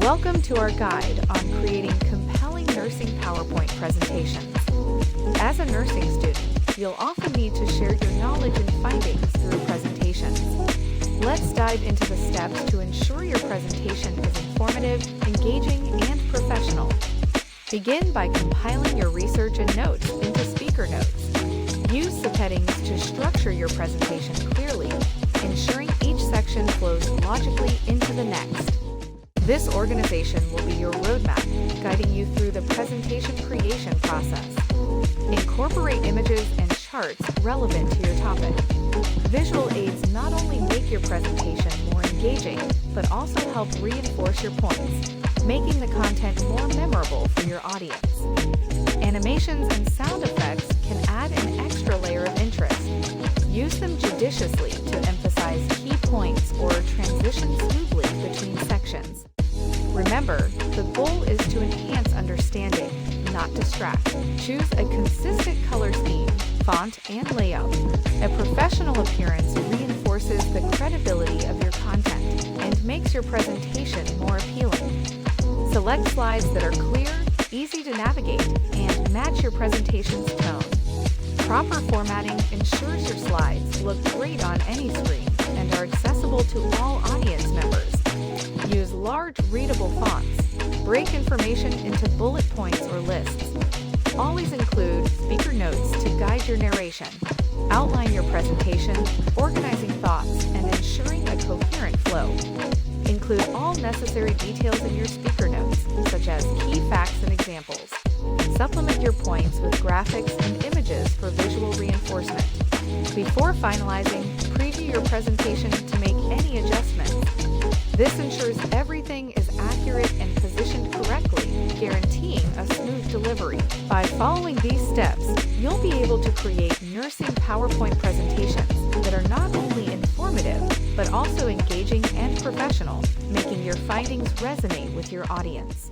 Welcome to our guide on creating compelling nursing PowerPoint presentations. As a nursing student, you'll often need to share your knowledge and findings through presentations. Let's dive into the steps to ensure your presentation is informative, engaging, and professional. Begin by compiling your research and notes into speaker notes. Use subheadings to structure your presentation clearly, ensuring each section flows logically into the next. This organization will be your roadmap, guiding you through the presentation creation process. Incorporate images and charts relevant to your topic. Visual aids not only make your presentation more engaging, but also help reinforce your points, making the content more memorable for your audience. Animations and sound effects can add an extra layer of interest. Use them judiciously to emphasize key points or transition smoothly between sections. Remember, the goal is to enhance understanding, not distract. Choose a consistent color scheme, font, and layout. A professional appearance reinforces the credibility of your content and makes your presentation more appealing. Select slides that are clear, easy to navigate, and match your presentation's tone. Proper formatting ensures your slides look great on any screen and are accessible to all audience members. Use large, readable fonts. Break information into bullet points or lists. Always include speaker notes to guide your narration. Outline your presentation, organizing thoughts, and ensuring a coherent flow. Include all necessary details in your speaker notes, such as key facts and examples. Supplement your points with graphics and images for visual reinforcement. Before finalizing, preview your presentation to make any adjustments. This ensures everything is accurate and positioned correctly, guaranteeing a smooth delivery. By following these steps, you'll be able to create nursing PowerPoint presentations that are not only informative, but also engaging and professional, making your findings resonate with your audience.